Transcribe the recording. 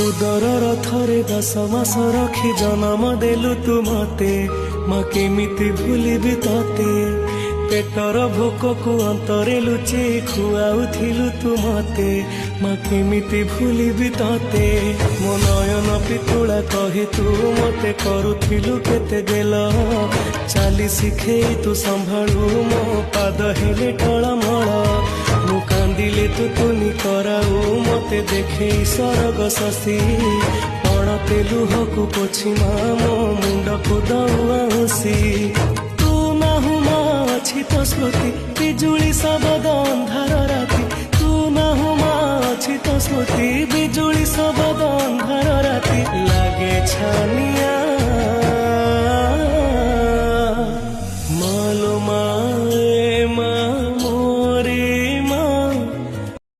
उदर थरे 10 मास रखी जन्म देलु तू मते माँ केमिति भूलिबी तते पेटर भोक को अंतरे लुचे खुआउथिलु तू मते माँ केमिति भूलिबी तते मो नयन पितुला कही तू मते करुथिलु केते गेल चाली शिखे तू संभाळु मो पाद हेले टळमळ मु कांदिले तू तुनी कराऊ मते देखे सरग शशि पड़ते लुहकु पोछि मो मुंड को दउसी तू नाहु मा अछि तो स्मृति बिजुली सबद अंधार राति तू नाहु मा अछि तो स्मृति बिजुली सबद अंधार राति लागे छानी